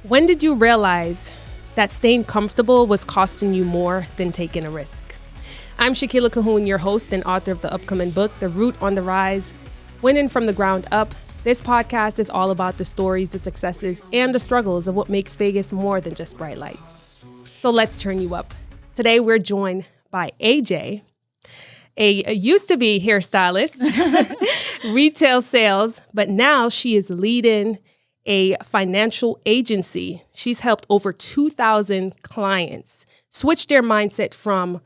When did you realize that staying comfortable was costing you more than taking a risk? I'm Shakila Cahoon, your host and author of the upcoming book, The Root on the Rise, Winning from the Ground Up. This podcast is all about the stories, the successes, and the struggles of what makes Vegas more than just bright lights. So let's turn you up. Today, we're joined by AJ, a used-to-be hairstylist, retail sales, but now she is leading a financial agency. She's helped over 2,000 clients switch their mindset from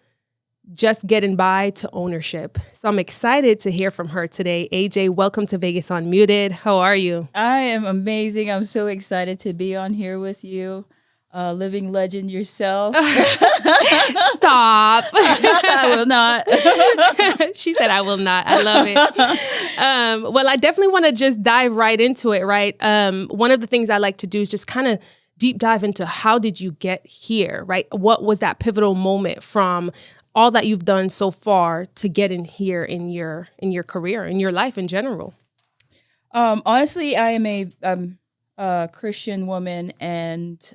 just getting by to ownership. So I'm excited to hear from her today. AJ, welcome to Vegas Unmuted. How are you? I am amazing. I'm so excited to be on here with you. Living legend yourself. Stop. I will not. She said, I will not. I love it. Well, I definitely want to just dive right into it, right? One of the things I like to do is just kind of deep dive into how did you get here, right? What was that pivotal moment from all that you've done so far to get in here in your career, in your life in general? Honestly, I am a Christian woman, and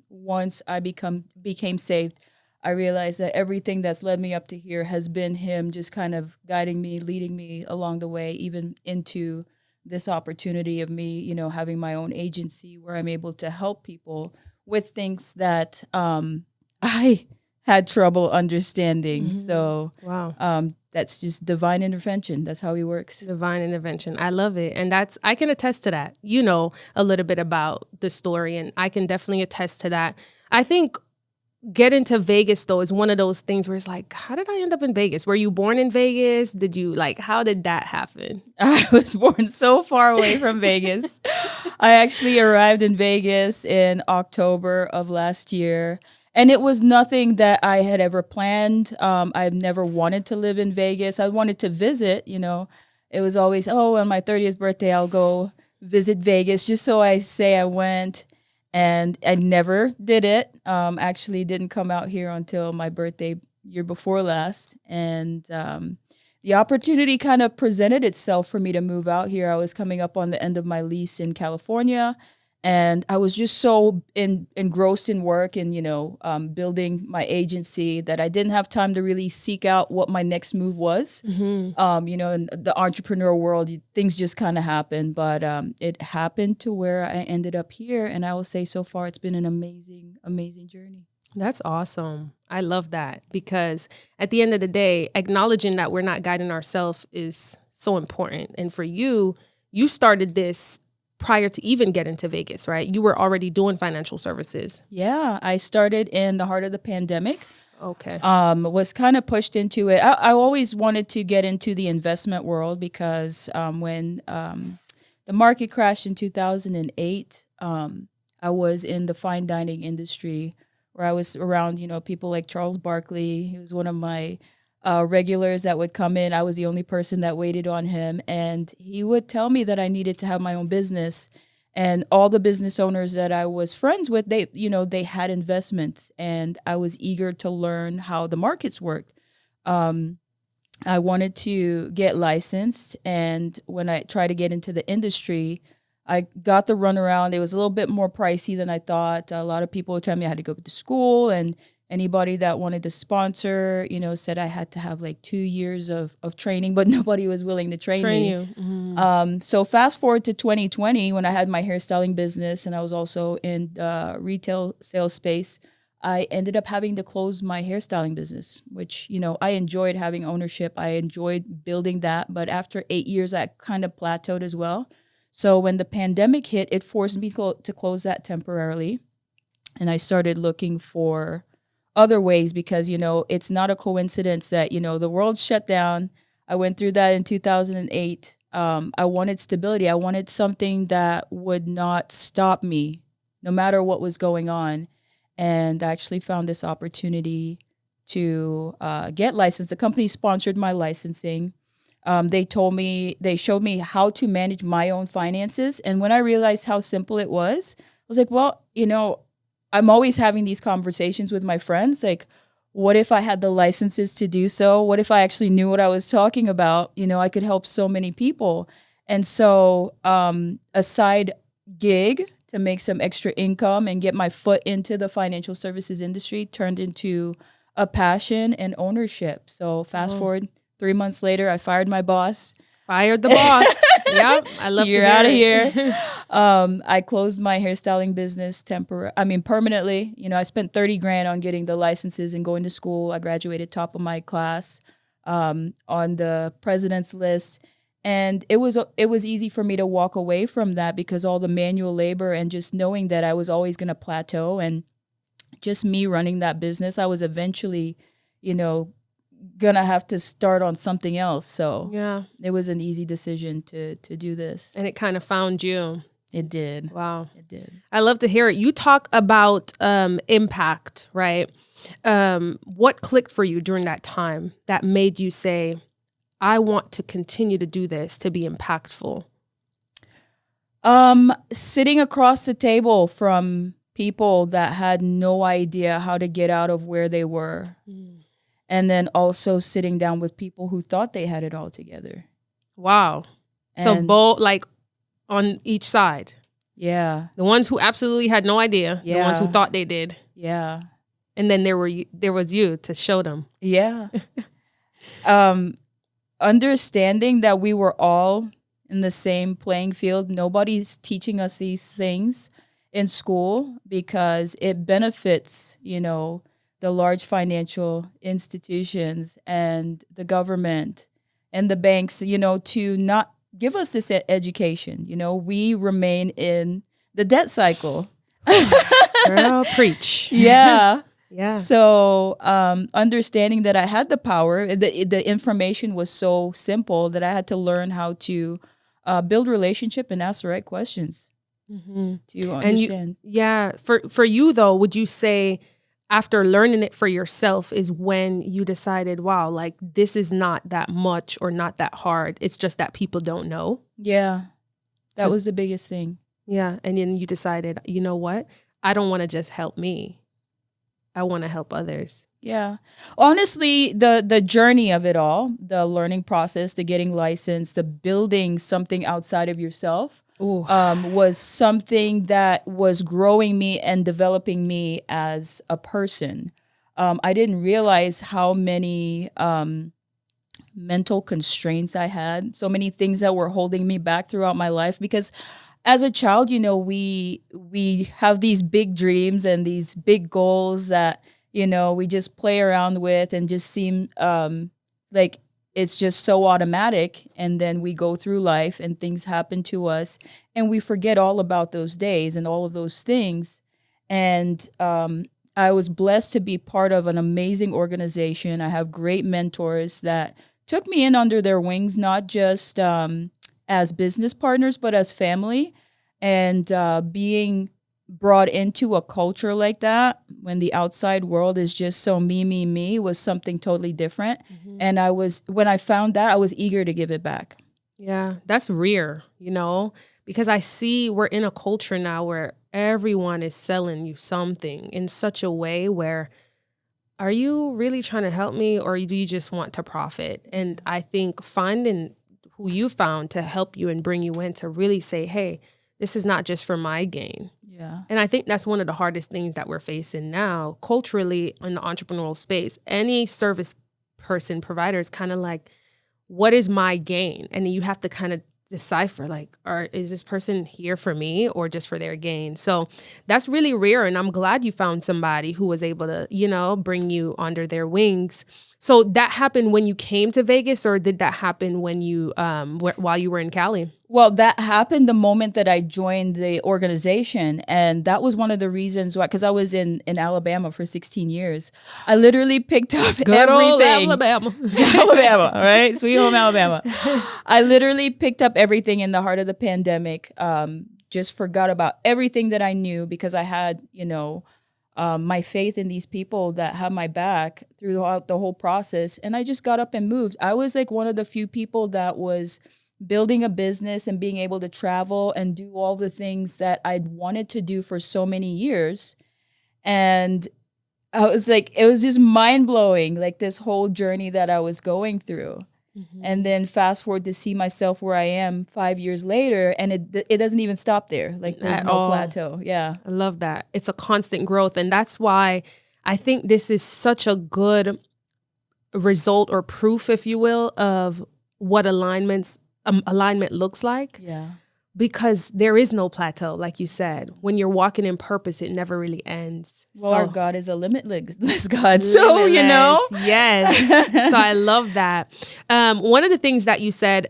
once I became saved, I realized that everything that's led me up to here has been Him just kind of guiding me, leading me along the way, even into this opportunity of me, having my own agency where I'm able to help people with things that I had trouble understanding. Mm-hmm. So wow. That's just divine intervention. That's how He works. Divine intervention. I love it. And I can attest to that. You know a little bit about the story, and I can definitely attest to that. I think getting to Vegas, though, is one of those things where it's like, how did I end up in Vegas? Were you born in Vegas? How did that happen? I was born so far away from Vegas. I actually arrived in Vegas in October of last year. And it was nothing that I had ever planned. I've never wanted to live in Vegas. I wanted to visit, It was always, on my 30th birthday, I'll go visit Vegas, just so I say I went. And I never did it. Actually didn't come out here until my birthday year before last. And the opportunity kind of presented itself for me to move out here. I was coming up on the end of my lease in California. And I was just so engrossed in work and, building my agency that I didn't have time to really seek out what my next move was. Mm-hmm. In the entrepreneur world, things just kind of happen. But it happened to where I ended up here. And I will say so far, it's been an amazing, amazing journey. That's awesome. I love that, because at the end of the day, acknowledging that we're not guiding ourselves is so important. And for you, you started this prior to even getting to Vegas, right? You were already doing financial services. Yeah, I started in the heart of the pandemic. Okay. Was kind of pushed into it. I always wanted to get into the investment world because when the market crashed in 2008, I was in the fine dining industry where I was around, people like Charles Barkley. He was one of my regulars that would come in. I was the only person that waited on him. And he would tell me that I needed to have my own business. And all the business owners that I was friends with, they had investments. And I was eager to learn how the markets worked. I wanted to get licensed. And when I tried to get into the industry, I got the runaround. It was a little bit more pricey than I thought. A lot of people would tell me I had to go to school, and anybody that wanted to sponsor, said I had to have like 2 years of training, but nobody was willing to train me. You. Mm-hmm. So fast forward to 2020, when I had my hairstyling business and I was also in the retail sales space, I ended up having to close my hairstyling business, which, I enjoyed having ownership. I enjoyed building that. But after 8 years, I kind of plateaued as well. So when the pandemic hit, it forced me to close that temporarily. And I started looking for other ways because, it's not a coincidence that, the world shut down. I went through that in 2008. I wanted stability. I wanted something that would not stop me no matter what was going on. And I actually found this opportunity to get licensed. The company sponsored my licensing. They showed me how to manage my own finances. And when I realized how simple it was, I was like, well, I'm always having these conversations with my friends. Like, what if I had the licenses to do so? What if I actually knew what I was talking about? I could help so many people. And so a side gig to make some extra income and get my foot into the financial services industry turned into a passion and ownership. So fast forward 3 months later, I fired my boss. Fired the boss. Yep. I love to hear You're out of it. here. I closed my hairstyling business permanently. You know, I spent 30 grand on getting the licenses and going to school. I graduated top of my class on the president's list. And it was easy for me to walk away from that because all the manual labor and just knowing that I was always going to plateau and just me running that business, I was eventually, you know, gonna have to start on something else. So Yeah. it was an easy decision to do this. And it kind of found you. It did. Wow. It did. I love to hear it. You talk about impact, right? What clicked for you during that time that made you say, I want to continue to do this to be impactful? Sitting across the table from people that had no idea how to get out of where they were. And then also sitting down with people who thought they had it all together. Wow. So both, like, on each side. Yeah. The ones who absolutely had no idea. Yeah. The ones who thought they did. Yeah. And then there was you to show them. Yeah. Understanding that we were all in the same playing field. Nobody's teaching us these things in school because it benefits, you know, the large financial institutions and the government and the banks, you know, to not give us this education. You know, we remain in the debt cycle. Girl, preach. Yeah. Yeah. So understanding that I had the power, the information was so simple that I had to learn how to build relationship and ask the right questions to understand. For you though, would you say after learning it for yourself is when you decided, wow, like this is not that much or not that hard. It's just that people don't know. Yeah. That was the biggest thing. Yeah. And then you decided, you know what? I don't want to just help me. I want to help others. Yeah. Honestly, the journey of it all, the learning process, the getting licensed, the building something outside of yourself was something that was growing me and developing me as a person. I didn't realize how many mental constraints I had, so many things that were holding me back throughout my life because as a child, you know, we have these big dreams and these big goals that, you know, we just play around with and just seem like it's just so automatic. And then we go through life and things happen to us and we forget all about those days and all of those things. And I was blessed to be part of an amazing organization. I have great mentors that took me in under their wings, not just as business partners, but as family. And being brought into a culture like that when the outside world is just so me was something totally different. And when I found that, I was eager to give it back. Yeah, that's rare, you know, because I see we're in a culture now where everyone is selling you something in such a way where, are you really trying to help me or do you just want to profit? And I think finding who you found to help you and bring you in to really say, hey, this is not just for my gain. Yeah. And I think that's one of the hardest things that we're facing now culturally in the entrepreneurial space. Any service person, provider is kind of like, what is my gain? And you have to kind of decipher like, is this person here for me or just for their gain? So that's really rare. And I'm glad you found somebody who was able to, you know, bring you under their wings. So that happened when you came to Vegas or did that happen when you, while you were in Cali? Well, that happened the moment that I joined the organization. And that was one of the reasons why, because I was in Alabama for 16 years. I literally picked up Good everything. old Alabama. Alabama, right? Sweet home Alabama. I literally picked up everything in the heart of the pandemic. Just forgot about everything that I knew because I had, you know, my faith in these people that had my back throughout the whole process. And I just got up and moved. I was like one of the few people that was building a business and being able to travel and do all the things that I'd wanted to do for so many years. And I was like, it was just mind blowing, like this whole journey that I was going through. And then fast forward to see myself where I am 5 years later, and it doesn't even stop there. Like there's no plateau. Yeah. I love that. It's a constant growth. And that's why I think this is such a good result or proof, if you will, of what alignment looks like. Yeah. Because there is no plateau, like you said. When you're walking in purpose, it never really ends. Well, our God is a limitless God. So, you know. Yes. So I love that. One of the things that you said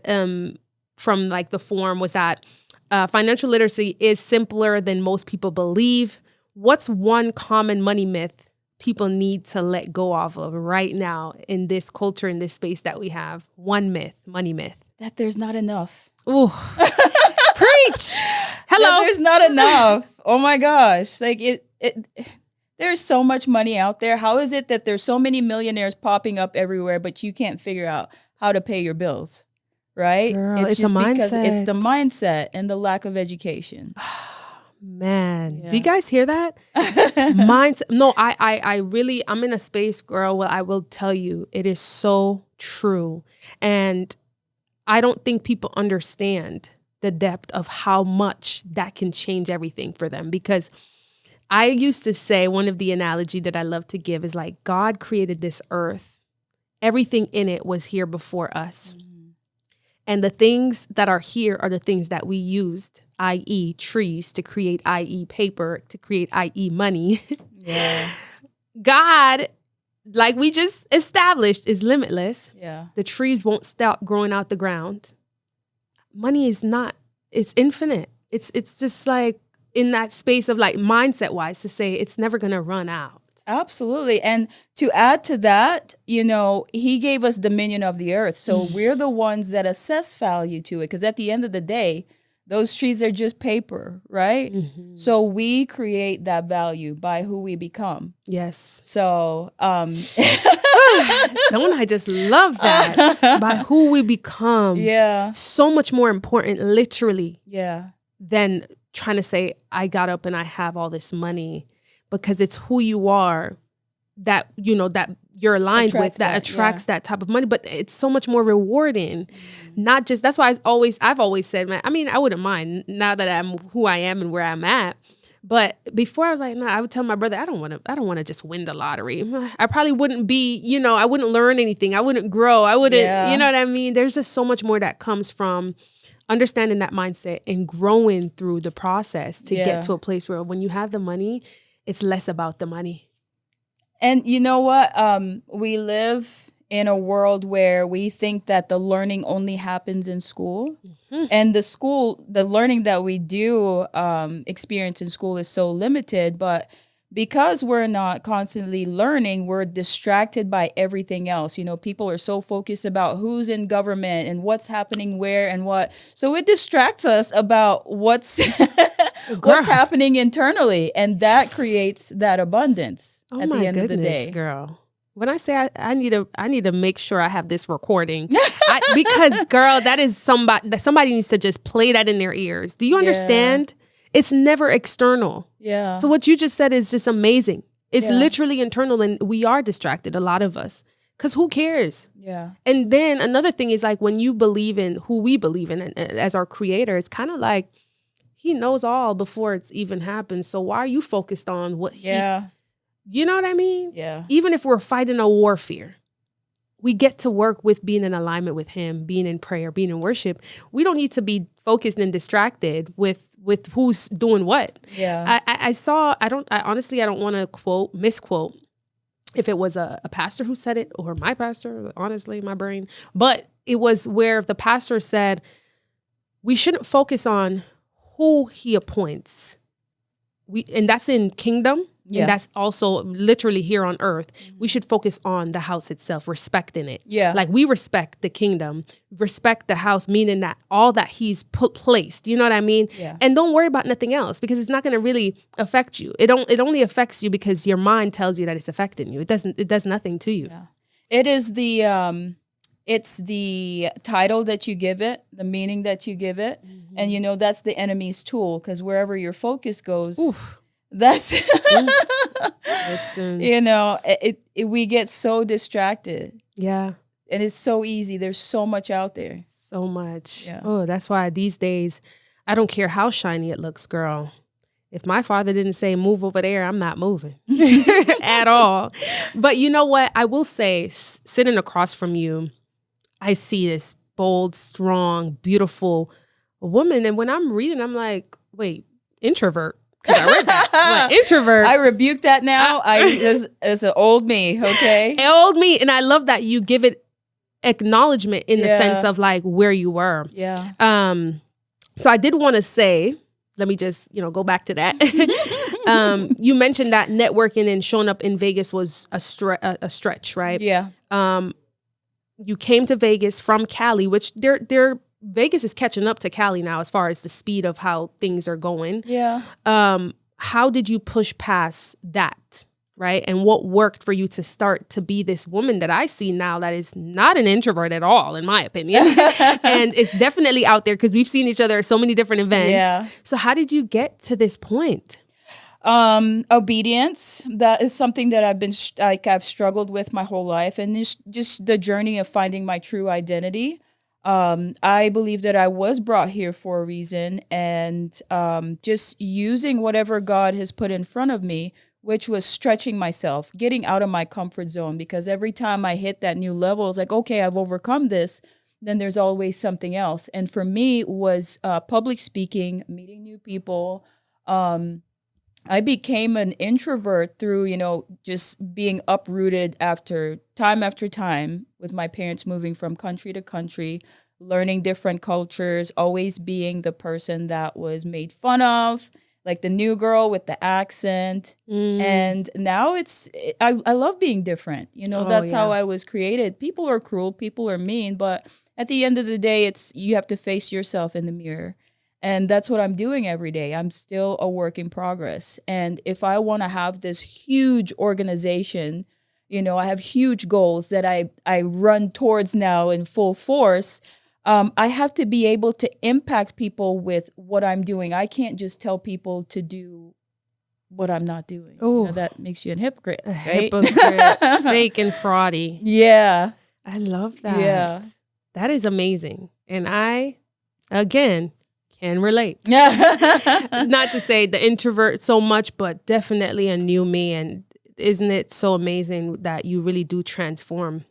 from like the forum was that financial literacy is simpler than most people believe. What's one common money myth people need to let go of right now in this culture, in this space that we have? One myth, money myth. That there's not enough. Ooh. Preach. Hello. There's not enough. Oh my gosh. Like there's so much money out there. How is it that there's so many millionaires popping up everywhere, but you can't figure out how to pay your bills? Right? Girl, it's just because it's the mindset and the lack of education. Man, Yeah. do you guys hear that? Mindset. No, I really, I'm in a space, girl, where I will tell you it is so true. And I don't think people understand the depth of how much that can change everything for them. Because I used to say, one of the analogy that I love to give is like, God created this earth. Everything in it was here before us. Mm-hmm. And the things that are here are the things that we used, i.e. trees to create, i.e. paper to create, i.e. money. Yeah. God, like we just established, is limitless. Yeah. The trees won't stop growing out the ground. Money is not, it's infinite. It's just like in that space of like mindset wise to say it's never going to run out. Absolutely. And to add to that, you know, he gave us dominion of the earth. So we're the ones that assess value to it. Because at the end of the day, those trees are just paper, right? Mm-hmm. So we create that value by who we become. Yes. So, don't I just love that? By who we become. Yeah. So much more important, literally. Yeah. Than trying to say, I got up and I have all this money. Because it's who you are that, you know, that you're aligned with, that attracts that type of money. But it's so much more rewarding. Mm-hmm. Not just, that's why I've always said, man, I mean, I wouldn't mind now that I'm who I am and where I'm at. But before I was like, no, I would tell my brother, I don't want to just win the lottery. I probably wouldn't be, you know, I wouldn't learn anything. I wouldn't grow. I wouldn't, you know what I mean? There's just so much more that comes from understanding that mindset and growing through the process to get to a place where when you have the money, it's less about the money. And you know what? We live in a world where we think that the learning only happens in school. Mm-hmm. And the learning that we do experience in school is so limited. But because we're not constantly learning, we're distracted by everything else. You know, people are so focused about who's in government and what's happening where and what. So it distracts us about what's happening internally. And that creates that abundance at the end of the day. Girl. When I say I need to make sure I have this recording, because girl, that is somebody needs to just play that in their ears. Do you understand? It's never external. Yeah. So what you just said is just amazing. It's literally internal, and we are distracted, a lot of us, because who cares? Yeah. And then another thing is like when you believe in who we believe in as our creator, it's kind of like he knows all before it's even happened. So why are you focused on what he... You know what I mean? Yeah. Even if we're fighting a warfare, we get to work with being in alignment with him, being in prayer, being in worship. We don't need to be focused and distracted with who's doing what. Yeah. I honestly don't want to misquote if it was a pastor who said it or my pastor, honestly, my brain. But it was where the pastor said, we shouldn't focus on who he appoints. And that's in kingdom. Yeah. And that's also literally here on earth. We should focus on the house itself, respecting it. Yeah. Like we respect the kingdom, respect the house, meaning that all that he's placed, you know what I mean? Yeah. And don't worry about nothing else because it's not going to really affect you. It only affects you because your mind tells you that it's affecting you. It does nothing to you. Yeah. It is it's the title that you give it, the meaning that you give it. Mm-hmm. And you know, that's the enemy's tool because wherever your focus goes, that's, you know, we get so distracted. Yeah. And it's so easy. There's so much out there. So much. Yeah. Oh, that's why these days, I don't care how shiny it looks, girl. If my father didn't say move over there, I'm not moving at all. But you know what? I will say, sitting across from you, I see this bold, strong, beautiful woman. And when I'm reading, I'm like, wait, introvert. Because I read that. I'm like, introvert. I rebuke that now. It's an old me, okay? Old me. And I love that you give it acknowledgement in the sense of like where you were. Yeah. So I did want to say, let me just, go back to that. You mentioned that networking and showing up in Vegas was a stretch, right? Yeah. You came to Vegas from Cali, which Vegas is catching up to Cali now as far as the speed of how things are going. Yeah. How did you push past that? Right. And what worked for you to start to be this woman that I see now that is not an introvert at all, in my opinion. And it's definitely out there because we've seen each other at so many different events. Yeah. So how did you get to this point? Obedience. That is something that I've struggled with my whole life. And just the journey of finding my true identity. I believe that I was brought here for a reason, and just using whatever God has put in front of me, which was stretching myself, getting out of my comfort zone, because every time I hit that new level, it's like, okay, I've overcome this. Then there's always something else. And for me, it was public speaking, meeting new people. I became an introvert through, just being uprooted after time with my parents moving from country to country, learning different cultures, always being the person that was made fun of, like the new girl with the accent. And now I love being different. That's how I was created. People are cruel, people are mean, but at the end of the day, you have to face yourself in the mirror. And that's what I'm doing every day. I'm still a work in progress. And if I want to have this huge organization, I have huge goals that I run towards now in full force. I have to be able to impact people with what I'm doing. I can't just tell people to do what I'm not doing. That makes you a hypocrite, right? Hypocrite, fake and fraudy. Yeah. I love that. Yeah. That is amazing. And I, again, can relate. Not to say the introvert so much, but definitely a new me. And isn't it so amazing that you really do transform?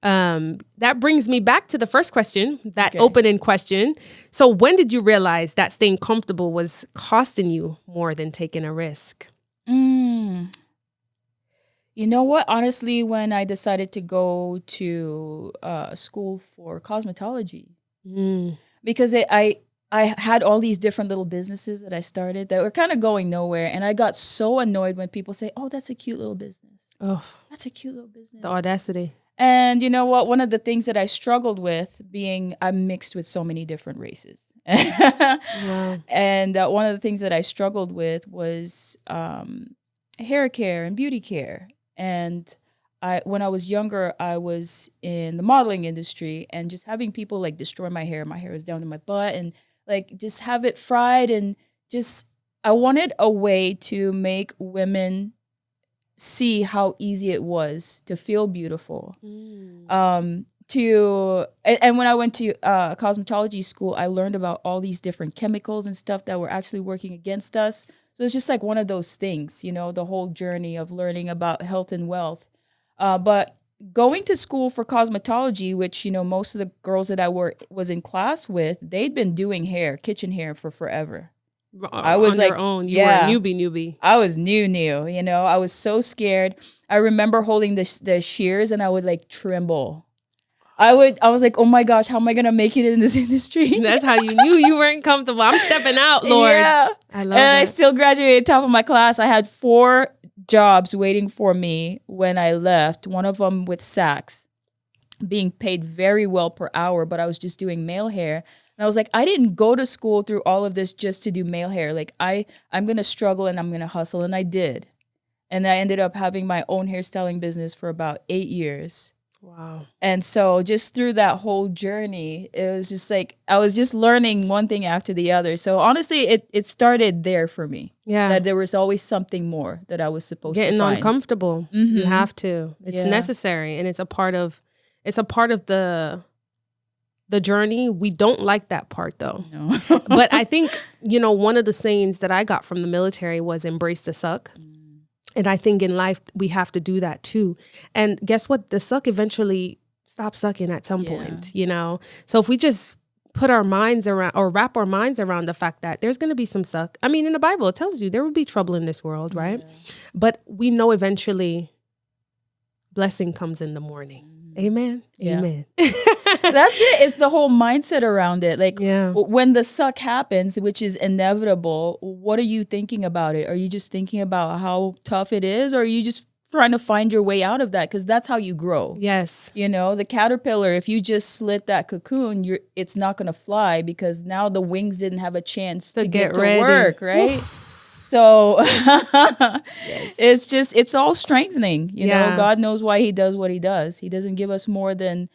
That brings me back to the first question, that opening question. So when did you realize that staying comfortable was costing you more than taking a risk? You know what? Honestly, when I decided to go to school for cosmetology, because I had all these different little businesses that I started that were kind of going nowhere. And I got so annoyed when people say, oh, that's a cute little business. Oh, that's a cute little business. The audacity. And you know what? One of the things that I struggled with I'm mixed with so many different races. Wow. And one of the things that I struggled with was hair care and beauty care. And when I was younger, I was in the modeling industry, and just having people like destroy my hair. My hair was down to my butt, and like just have it fried, and just I wanted a way to make women see how easy it was to feel beautiful. And when I went to cosmetology school, I learned about all these different chemicals and stuff that were actually working against us. So it's just like one of those things, the whole journey of learning about health and wealth. But going to school for cosmetology, which, most of the girls that I was in class with, they'd been doing kitchen hair for forever. I was on your own. You were a newbie. I was new. I was so scared. I remember holding the shears, and I would like tremble. I was like, oh my gosh, how am I gonna make it in this industry? That's how you knew you weren't comfortable. I'm stepping out, Lord. Yeah, I love that. I still graduated top of my class. I had 4 jobs waiting for me when I left. One of them with Saks, being paid very well per hour, but I was just doing male hair. And I was like, I didn't go to school through all of this just to do male hair. Like I'm going to struggle and I'm going to hustle. And I did. And I ended up having my own hairstyling business for about 8 years. Wow. And so just through that whole journey, it was just like, I was just learning one thing after the other. So honestly, it started there for me. Yeah. That there was always something more that I was supposed to find. Getting uncomfortable. You have to. It's necessary. And it's a part of It's a part of the journey. We don't like that part though. No. But I think, one of the sayings that I got from the military was embrace the suck. And I think in life, we have to do that too. And guess what? The suck eventually stops sucking at some point, So if we just put our minds around or wrap our minds around the fact that there's going to be some suck. I mean, in the Bible, it tells you there will be trouble in this world, right? Yeah. But we know eventually blessing comes in the morning. Amen. Yeah. Amen. That's it. It's the whole mindset around it. Like when the suck happens, which is inevitable, what are you thinking about it? Are you just thinking about how tough it is? Or are you just trying to find your way out of that? Because that's how you grow. Yes. The caterpillar, if you just slit that cocoon, it's not going to fly because now the wings didn't have a chance to get to work, right? Oof. So it's all strengthening. You know, God knows why he does what he does. He doesn't give us more than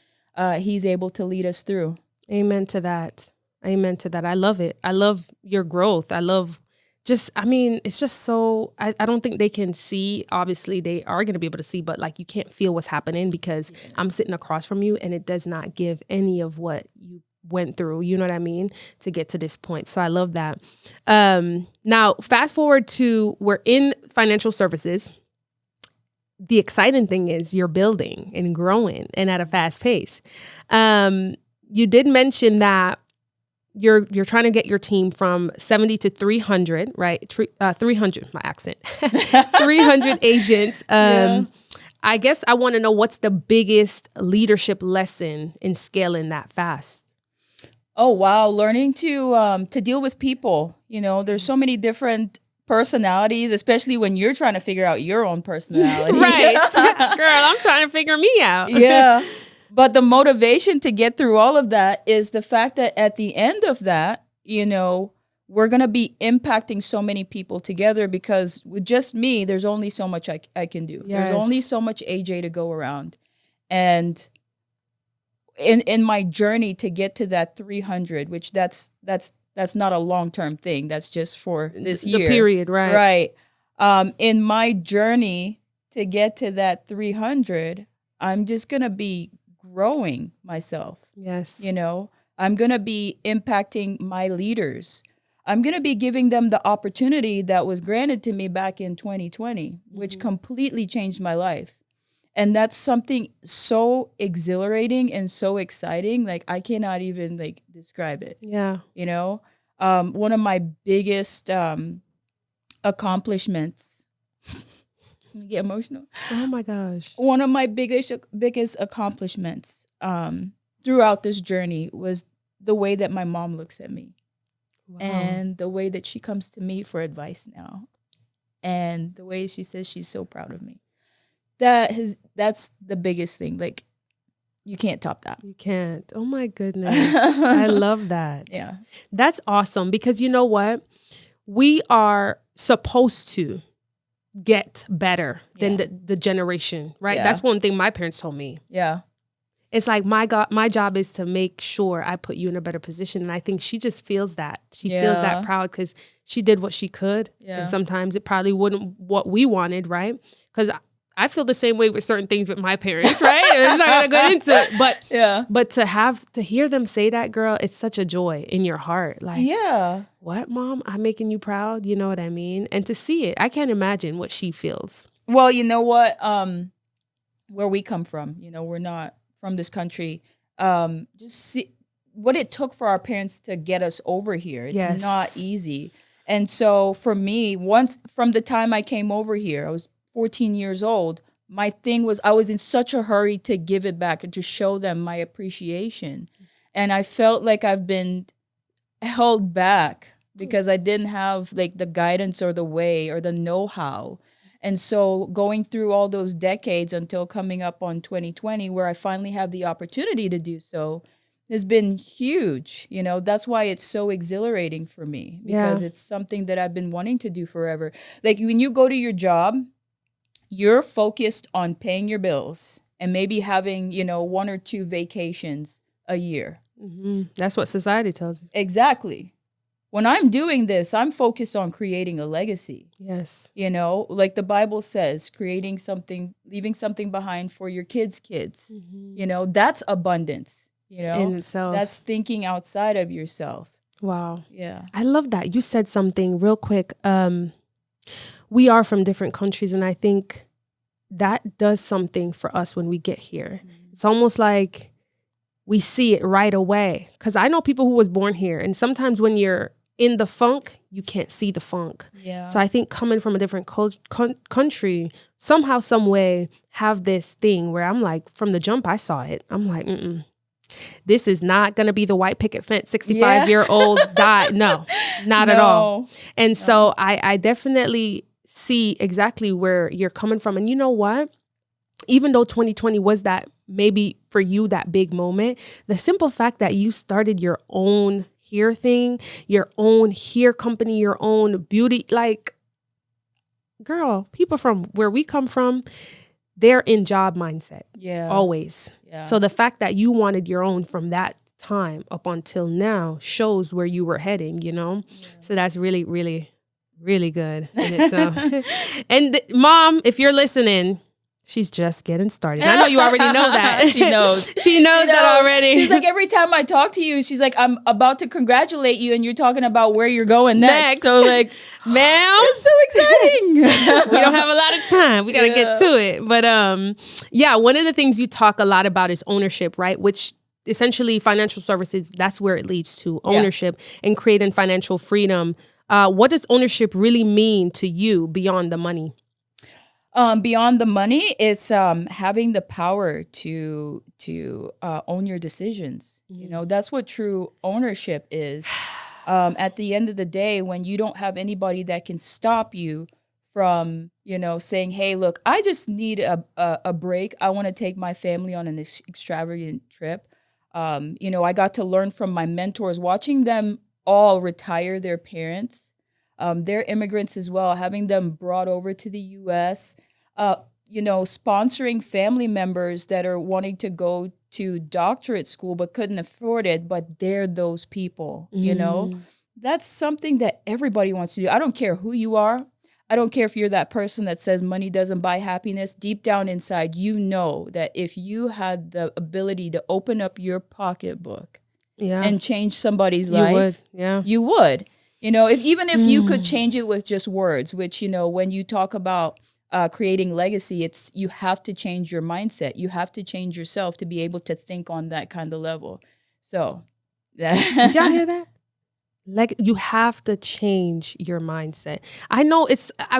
he's able to lead us through. Amen to that. Amen to that. I love it. I love your growth. I love it's just so, I don't think they can see. Obviously, they are going to be able to see, but like you can't feel what's happening because I'm sitting across from you and it does not give any of what you went through, you know what I mean, to get to this point. So I love that. Now, fast forward to we're in financial services. The exciting thing is you're building and growing and at a fast pace. You did mention that you're trying to get your team from 70 to 300, right? 300, my accent, 300 agents. I guess I want to know what's the biggest leadership lesson in scaling that fast? Oh, wow. Learning to deal with people. There's so many different personalities, especially when you're trying to figure out your own personality. Right. Girl, I'm trying to figure me out. Yeah. But the motivation to get through all of that is the fact that at the end of that, we're going to be impacting so many people together because with just me, there's only so much I can do. Yes. There's only so much AJ to go around. And in my journey to get to that 300, which that's not a long-term thing. That's just for this year. The period, right. Right. In my journey to get to that 300, I'm just going to be growing myself. Yes. I'm going to be impacting my leaders. I'm going to be giving them the opportunity that was granted to me back in 2020, which completely changed my life. And that's something so exhilarating and so exciting. Like I cannot even describe it. Yeah. One of my biggest accomplishments. You get emotional. Oh my gosh. One of my biggest accomplishments throughout this journey was the way that my mom looks at me. Wow. And the way that she comes to me for advice now. And the way she says she's so proud of me. That's the biggest thing. Like you can't top that. You can't. Oh my goodness. I love that. Yeah. That's awesome because you know what? We are supposed to get better than the generation, right? Yeah. That's one thing my parents told me. Yeah. It's like, my job is to make sure I put you in a better position. And I think she just feels that. She feels that proud because she did what she could. Yeah. And sometimes it probably wasn't what we wanted, right? Because I feel the same way with certain things with my parents, right? I'm not gonna go into it, but to hear them say that, girl, it's such a joy in your heart. Like, what, Mom? I'm making you proud. You know what I mean? And to see it, I can't imagine what she feels. Well, you know what? Where we come from, we're not from this country. Just see what it took for our parents to get us over here. It's not easy. And so for me, once from the time I came over here, I was 14 years old, my thing was I was in such a hurry to give it back and to show them my appreciation. And I felt like I've been held back because I didn't have the guidance or the way or the know-how. And so going through all those decades until coming up on 2020, where I finally have the opportunity to do so, has been huge. That's why it's so exhilarating for me because it's something that I've been wanting to do forever. Like when you go to your job, you're focused on paying your bills and maybe having, 1 or 2 vacations a year. Mm-hmm. That's what society tells you. Exactly. when I'm doing this, I'm focused on creating a legacy. Yes. You know, like the Bible says, creating something, leaving something behind for your kids' kids. You know, that's abundance. You know, In itself. that's thinking outside of yourself. Wow. Yeah. I love that. You said something real quick. We are from different countries, and I think that does something for us when we get here. It's almost like we see it right away. Because I know people who was born here, and sometimes when you're in the funk, you can't see the funk. Yeah. So I think coming from a different country, somehow, some way, have this thing where I'm like, from the jump, I saw it. I'm like, this is not going to be the white picket fence 65-year-old die. No, not at all. And so I definitely see exactly where you're coming from. And you know what? Even though 2020 was that, maybe for you, that big moment, the simple fact that you started your own hair thing, your own hair company, your own beauty, like, girl, people from where we come from, they're in job mindset. Yeah. Always. Yeah. So the fact that you wanted your own from that time up until now shows where you were heading, you know? Yeah. So that's really, really, really good. And Mom, if you're listening, she's just getting started. I know you already know that. She knows. She knows that already. She's like, every time I talk to you, she's like, I'm about to congratulate you, and you're talking about where you're going next. So like, ma'am, it's so exciting. We don't have a lot of time. We got to get to it. But yeah, one of the things you talk a lot about is ownership, right? Which essentially financial services, that's where it leads to, ownership and creating financial freedom. What does ownership really mean to you beyond the money? Beyond the money, it's having the power to own your decisions. You know, that's what true ownership is. At the end of the day, when you don't have anybody that can stop you from, you know, saying, hey, look, I just need a break. I want to take my family on an extravagant trip. You know, I got to learn from my mentors, watching them all retire their parents. They're immigrants as well, having them brought over to the U.S., you know, sponsoring family members that are wanting to go to doctorate school but couldn't afford it, but they're those people, you know? That's something that everybody wants to do. I don't care who you are. I don't care if you're that person that says money doesn't buy happiness. Deep down inside, you know that if you had the ability to open up your pocketbook and change somebody's life, you would. You know, if you could change it with just words, which, you know, when you talk about creating legacy, it's you have to change your mindset. You have to change yourself to be able to think on that kind of level. So, did y'all hear that? Like, you have to change your mindset. I know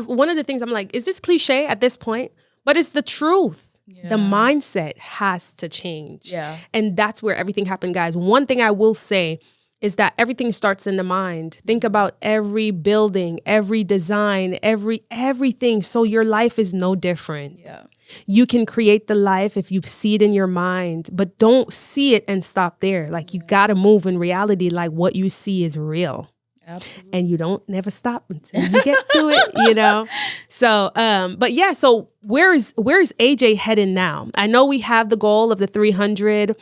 one of the things I'm like, is this cliche at this point? But it's the truth. Yeah. The mindset has to change. Yeah. And that's where everything happened, guys. One thing I will say is that everything starts in the mind. Think about every building, every design, everything. So your life is no different. Yeah. You can create the life if you see it in your mind, but don't see it and stop there. Like, you got to move in reality. Like, what you see is real. Absolutely. And you don't never stop until you get to it, you know? So, but yeah, so where is AJ heading now? I know we have the goal of the 300,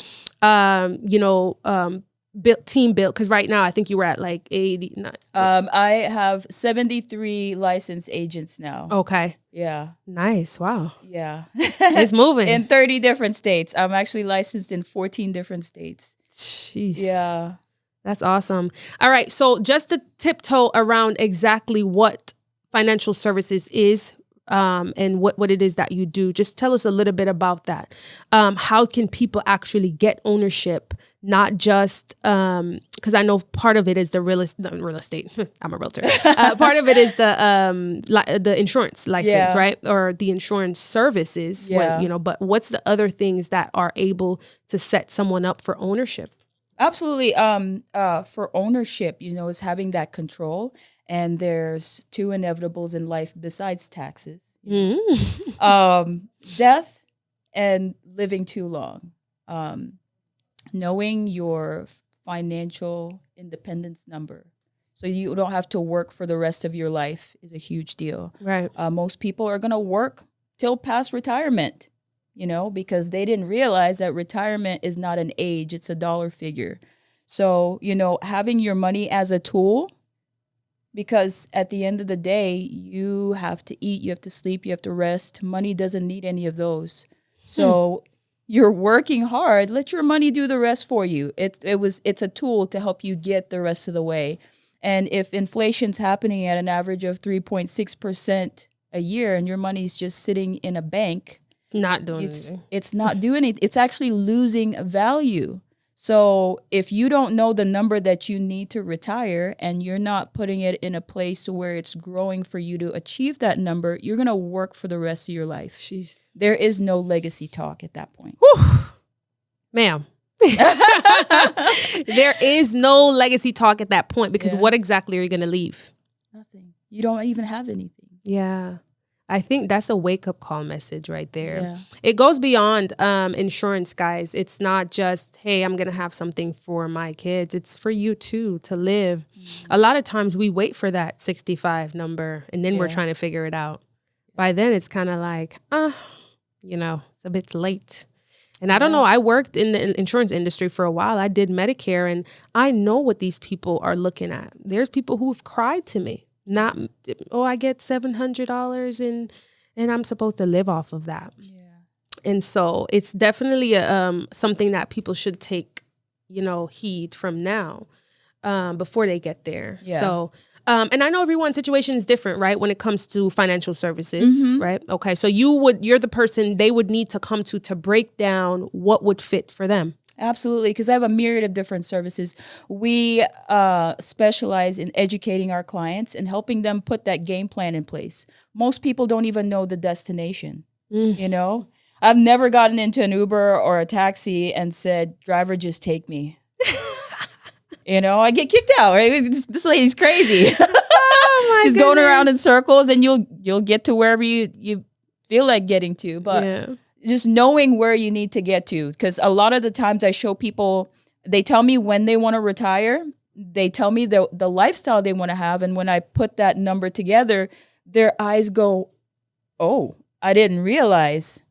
team built, because right now I think you were at like 80. I have 73 licensed agents now. Okay. Yeah. Nice. Wow. Yeah. It's moving. In 30 different states. I'm actually licensed in 14 different states. Jeez. Yeah. That's awesome. All right. So just to tiptoe around exactly what financial services is, and what it is that you do, just tell us a little bit about that. How can people actually get ownership? Not just because I know part of it is the real estate. I'm a realtor. Part of it is the insurance license, right? Or the insurance services. Yeah. But what's the other things that are able to set someone up for ownership? Absolutely. For ownership, is having that control. And there's two inevitables in life besides taxes. Death and living too long. Knowing your financial independence number, so you don't have to work for the rest of your life, is a huge deal. Right. Most people are going to work till past retirement, because they didn't realize that retirement is not an age, it's a dollar figure. So, having your money as a tool because at the end of the day, you have to eat, you have to sleep, you have to rest. Money doesn't need any of those. So you're working hard. Let your money do the rest for you. It's a tool to help you get the rest of the way. And if inflation's happening at an average of 3.6% a year and your money's just sitting in a bank, Not doing anything. it's not doing it. It's actually losing value. So if you don't know the number that you need to retire and you're not putting it in a place where it's growing for you to achieve that number, you're going to work for the rest of your life. Jeez. There is no legacy talk at that point. Whew. Ma'am. There is no legacy talk at that point because what exactly are you going to leave? Nothing. You don't even have anything. Yeah. I think that's a wake-up call message right there. Yeah. It goes beyond insurance, guys. It's not just, hey, I'm going to have something for my kids. It's for you, too, to live. A lot of times we wait for that 65 number, and then we're trying to figure it out. By then, it's kind of like, it's a bit late. And I don't know, I worked in the insurance industry for a while. I did Medicare, and I know what these people are looking at. There's people who have cried to me. Not, I get $700 and I'm supposed to live off of that. Yeah. And so it's definitely something that people should take, heed from now before they get there. Yeah. So, and I know everyone's situation is different, right? When it comes to financial services, right? Okay. So you're the person they would need to come to break down what would fit for them. Absolutely, because I have a myriad of different services. We specialize in educating our clients and helping them put that game plan in place. Most people don't even know the destination, I've never gotten into an Uber or a taxi and said, driver, just take me. I get kicked out, right? This lady's crazy. Oh my Just goodness. Going around in circles and you'll get to wherever you feel like getting to. But just knowing where you need to get to, because a lot of the times I show people, they tell me when they want to retire, they tell me the lifestyle they want to have, and when I put that number together, their eyes go, oh, I didn't realize.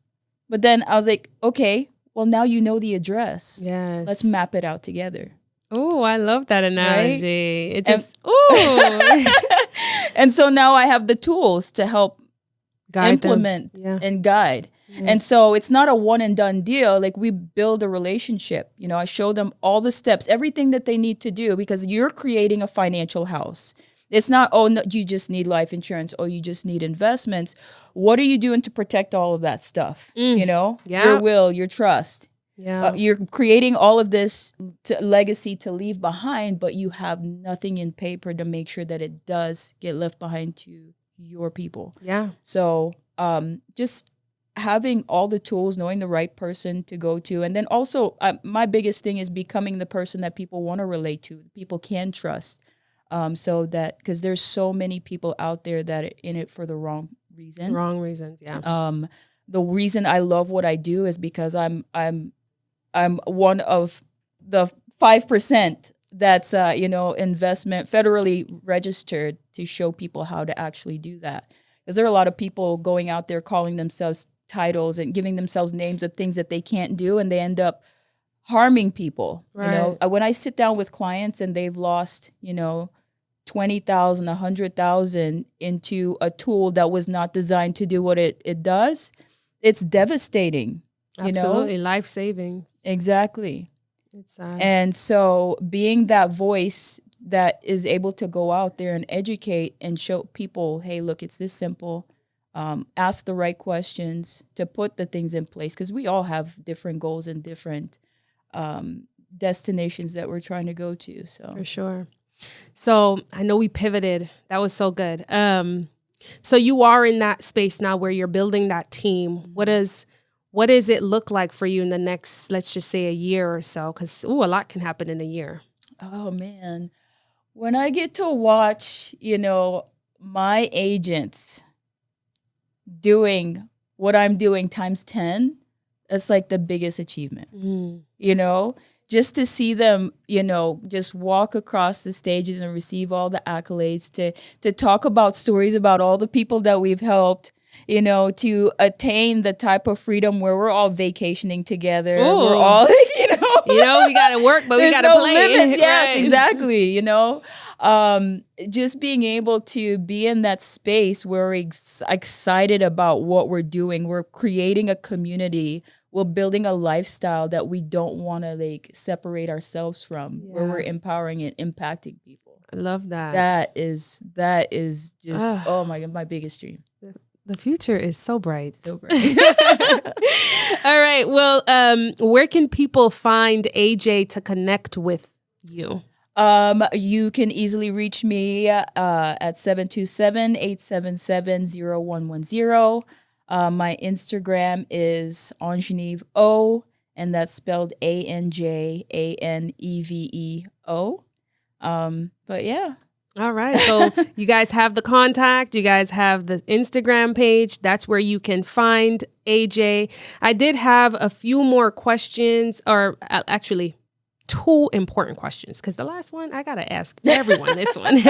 But then I was like, okay, well, now you know the address. Yes. Let's map it out together. Oh, I love that analogy. Right? It just, And so now I have the tools to help implement and guide. Yeah. And so it's not a one and done deal. Like, we build a relationship. I show them all the steps, everything that they need to do, because you're creating a financial house. It's not, no, you just need life insurance. You just need investments. What are you doing to protect all of that stuff? Your will, your trust. Yeah. You're creating all of this legacy to leave behind, but you have nothing in paper to make sure that it does get left behind to your people. Yeah. So just having all the tools, knowing the right person to go to. And then also my biggest thing is becoming the person that people want to relate to, people can trust. So that, because there's so many people out there that are in it for the wrong reason. Wrong reasons, yeah. The reason I love what I do is because I'm one of the 5% that's investment federally registered to show people how to actually do that. Because there are a lot of people going out there calling themselves titles and giving themselves names of things that they can't do, and they end up harming people. Right. When I sit down with clients and they've lost, $20,000, $100,000 into a tool that was not designed to do what it does, it's devastating. Absolutely, life-saving. Exactly. It's sad. And so being that voice that is able to go out there and educate and show people, hey, look, it's this simple. Ask the right questions to put the things in place, because we all have different goals and different destinations that we're trying to go to. So for sure. So I know we pivoted. That was so good. So you are in that space now where you're building that team. What does it look like for you in the next, let's just say, a year or so? Because a lot can happen in a year. Oh man, when I get to watch, my agents doing what I'm doing times 10, that's like the biggest achievement. Just to see them, just walk across the stages and receive all the accolades, to talk about stories about all the people that we've helped. to attain the type of freedom where we're all vacationing together. Ooh. We're all, we got to work, but we got to no play. limits. Yes, Right. exactly. Just being able to be in that space where we're excited about what we're doing. We're creating a community. We're building a lifestyle that we don't want to separate ourselves from, where we're empowering and impacting people. I love that. That is just, oh my God, my biggest dream. The future is so bright. So bright. All right. Well, where can people find AJ to connect with you? You can easily reach me at 727-877-0110. My Instagram is Anjaneve O, and that's spelled ANJANEVEO. But yeah. All right. So you guys have the contact. You guys have the Instagram page. That's where you can find AJ. I did have a few more questions, or actually 2 important questions, because the last one, I got to ask everyone this one.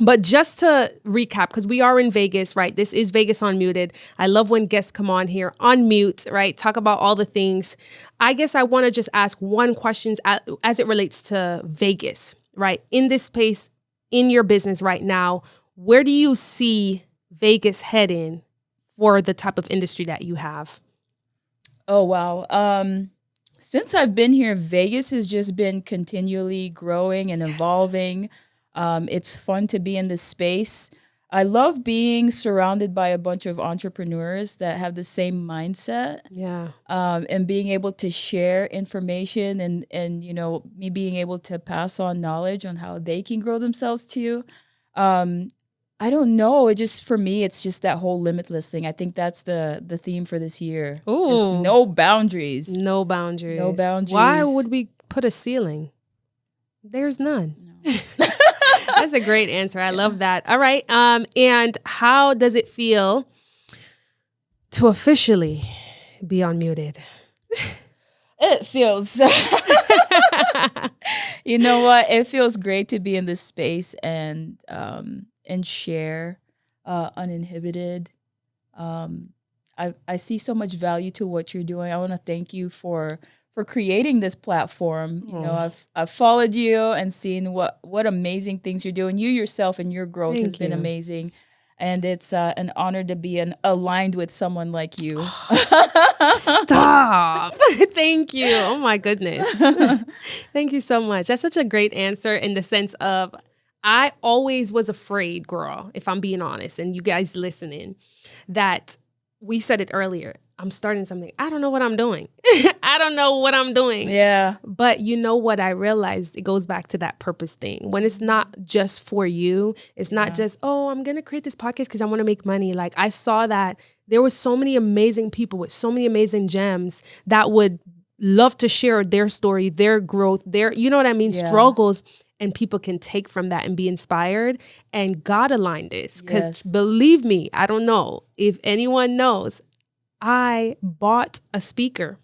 But just to recap, because we are in Vegas, right? This is Vegas Unmuted. I love when guests come on here, unmute, right? Talk about all the things. I guess I want to just ask one question as it relates to Vegas, right? In this space, in your business right now, where do you see Vegas heading for the type of industry that you have? Oh, wow. Since I've been here, Vegas has just been continually growing and evolving. It's fun to be in this space. I love being surrounded by a bunch of entrepreneurs that have the same mindset. Yeah. And being able to share information and me being able to pass on knowledge on how they can grow themselves too. I don't know. For me, it's just that whole limitless thing. I think that's the theme for this year. Ooh. Just no boundaries. No boundaries. No boundaries. Why would we put a ceiling? There's none. No. That's a great answer. I love that. All right. And how does it feel to officially be unmuted? It feels, you know what? It feels great to be in this space and share uninhibited. I see so much value to what you're doing. I want to thank you for creating this platform. I've followed you and seen what amazing things you're doing. You yourself and your growth has been amazing. And it's an honor to be aligned with someone like you. Stop. Thank you. Oh, my goodness. Thank you so much. That's such a great answer in the sense of I always was afraid, girl, if I'm being honest, and you guys listening, that we said it earlier. I'm starting something. I don't know what I'm doing. I don't know what I'm doing. Yeah. But you know what I realized? It goes back to that purpose thing. When it's not just for you, it's not just, oh, I'm going to create this podcast because I want to make money. Like I saw that there were so many amazing people with so many amazing gems that would love to share their story, their growth, their, you know what I mean, struggles. And people can take from that and be inspired. And God aligned this. Because believe me, I don't know if anyone knows, I bought a speaker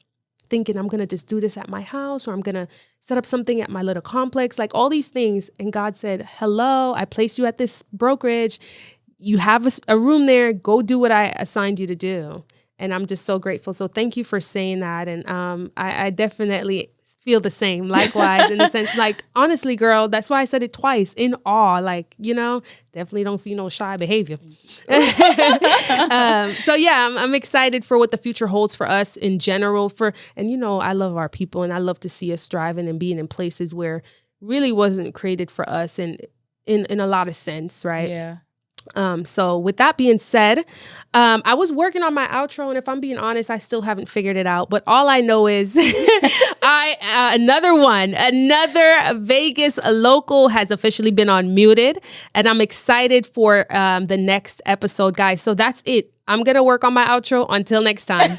thinking I'm going to just do this at my house or I'm going to set up something at my little complex, like all these things. And God said, hello, I placed you at this brokerage. You have a room there. Go do what I assigned you to do. And I'm just so grateful. So thank you for saying that. And I definitely feel the same. Likewise, in the sense, like, honestly, girl, that's why I said it twice, in awe, like, definitely don't see no shy behavior. So yeah, I'm excited for what the future holds for us in general. And I love our people and I love to see us striving and being in places where really wasn't created for us and in a lot of sense, right? Yeah. So with that being said, I was working on my outro, and if I'm being honest, I still haven't figured it out. But all I know is another Vegas local has officially been unmuted, and I'm excited for the next episode, guys. So that's it. I'm going to work on my outro. Until next time.